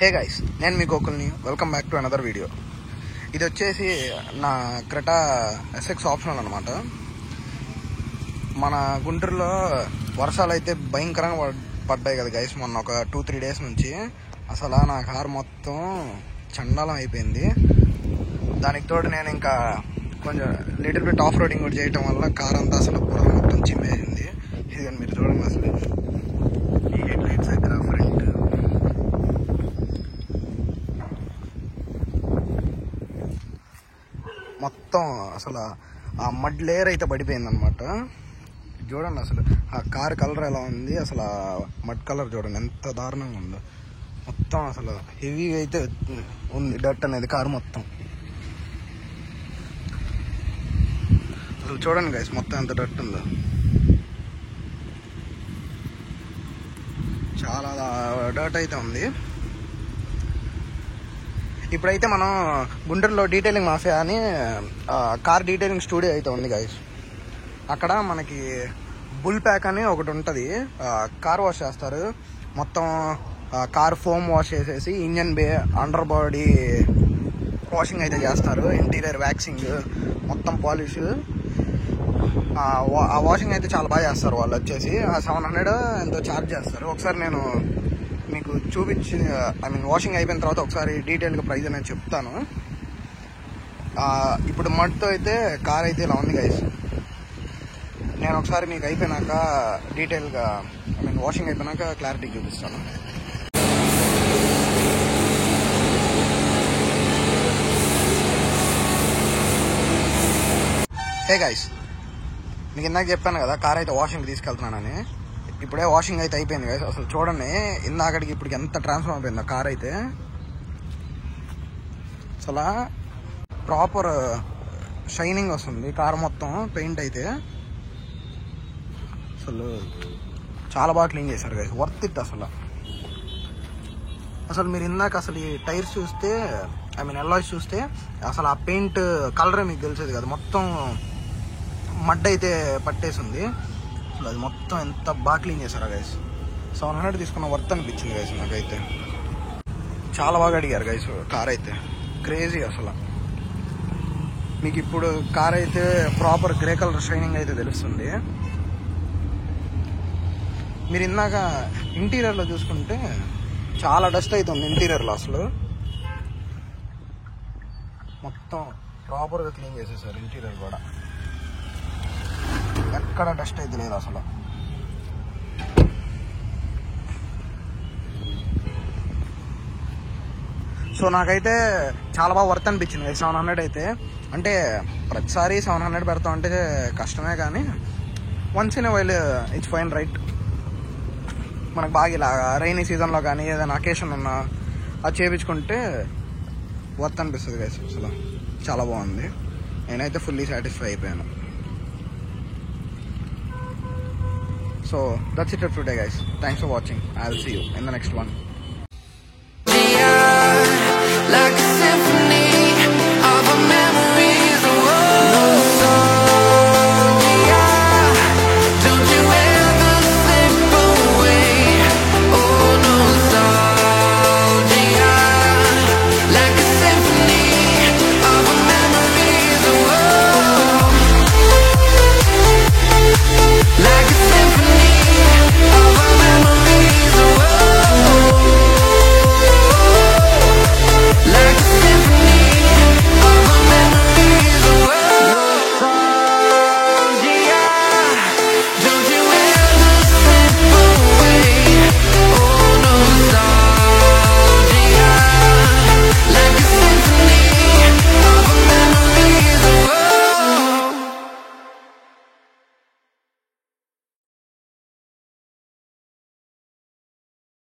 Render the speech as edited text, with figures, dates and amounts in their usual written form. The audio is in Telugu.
హే గైస్, నేను మీ గోకుల్ని. Welcome back to another video. ఇది వచ్చేసి నా క్రెటా ఎస్ఎక్స్ ఆప్షనల్ అనమాట. మన గుంటూరులో వర్షాలు అయితే భయంకరంగా పడ్డాయి కదా గైస్, మొన్న ఒక 2-3 డేస్ నుంచి. అసలు నా కారు మొత్తం చండాలం అయిపోయింది. దానికి తోడు నేను ఇంకా కొంచెం లిటిల్ బిట్ ఆఫ్ రోడింగ్ కూడా చేయటం వల్ల కార్ అంతా అసలు బురద మొత్తం చిమ్మేసింది. ఇది మీరు చూడండి, అసలు ఈ హెడ్ లైట్స్ దగ్గర ఫ్రంట్ మొత్తం అసలు ఆ మడ్ లేయర్ అయితే పడిపోయింది అనమాట. చూడండి అసలు ఆ కార్ కలర్ ఎలా ఉంది, అసలు ఆ మడ్ కలర్ చూడండి ఎంత దారుణంగా ఉందో. మొత్తం అసలు హెవీ అయితే ఉంది డట్ అనేది కారు మొత్తం. అసలు చూడండి గైస్, మొత్తం ఎంత డట్ ఉందో. చాలా డట్ అయితే ఉంది. ఇప్పుడైతే మనం గుంటూరులో డీటెయిలింగ్ మాఫియా అని కార్ డీటెయిలింగ్ స్టూడియో అయితే ఉంది గైస్. అక్కడ మనకి బుల్ ప్యాక్ అని ఒకటి ఉంటుంది. కార్ వాష్ చేస్తారు మొత్తం. కార్ ఫోమ్ వాష్ చేసేసి ఇంజన్ బే, అండర్ బాడీ వాషింగ్ అయితే చేస్తారు. ఇంటీరియర్ వ్యాక్సింగ్, మొత్తం పాలిష్. ఆ వాషింగ్ అయితే చాలా బాగా చేస్తారు వాళ్ళు. వచ్చేసి 700 ఎంతో ఛార్జ్ చేస్తారు. ఒకసారి నేను మీకు చూపించి వాషింగ్ అయిపోయిన తర్వాత ఒకసారి డీటెయిల్గా ప్రైస్ అనేది చెప్తాను. ఇప్పుడు మడ్తో అయితే కార్ అయితే ఇలా ఉంది గైస్. నేను ఒకసారి మీకు అయిపోయినాక డీటెయిల్గా వాషింగ్ అయిపోయినాక క్లారిటీ చూపిస్తాను. హే గైస్, మీకు ఇందాక చెప్పాను కదా కార్ అయితే వాషింగ్ తీసుకెళ్తున్నానని. ఇప్పుడే వాషింగ్ అయితే అయిపోయింది గైస్. అసలు చూడండి ఇందాకడికి ఇప్పటికి ఎంత ట్రాన్స్ఫార్మ్ అయిపోయింది ఆ కార్ అయితే. అసలు ప్రాపర్ షైనింగ్ వస్తుంది కార్ మొత్తం. పెయింట్ అయితే అసలు చాలా బాగా క్లీన్ చేశారు గైస్. వర్త్ ఇట్ అసలు. అసలు మీరు ఇందాక అసలు ఈ టైర్స్ చూస్తే, ఎల్లాయిస్ చూస్తే అసలు ఆ పెయింట్ కలరే మీకు తెలిసేది కదా. మొత్తం మడ్ అయితే పట్టేసింది. అసలు అది మొత్తం ఎంత బాగా క్లీన్ చేశారా గైస్. 700 తీసుకున్న వర్త్ అనిపించింది గైస్ నాకైతే. చాలా బాగా అడిగారు గైస్ కార్ అయితే. క్రేజీ అసలు. మీకు ఇప్పుడు కార్ అయితే ప్రాపర్ గ్రే కలర్ షైనింగ్ అయితే తెలుస్తుంది. మీరు ఇందాక ఇంటీరియర్లో చూసుకుంటే చాలా డస్ట్ అవుతుంది ఇంటీరియర్లో. అసలు మొత్తం ప్రాపర్గా క్లీన్ చేసేసారు ఇంటీరియర్ కూడా. ఎక్కడ డస్ట్ అయితే లేదు అసలు. సో నాకైతే చాలా బాగా వర్త్ అనిపించింది 700 అయితే. అంటే ప్రతిసారి 700 పెడతాం అంటే కష్టమే, కానీ once in while it's fine right. మనకు బాగా ఇలా రైనీ సీజన్లో కానీ ఏదైనా అకేషన్ ఉన్నా అది చేయించుకుంటే వర్త్ అనిపిస్తుంది గైస్. అసలు చాలా బాగుంది. నేనైతే ఫుల్లీ సాటిస్ఫై అయిపోయాను. So that's it for today guys. Thanks for watching. I'll see you in the next one.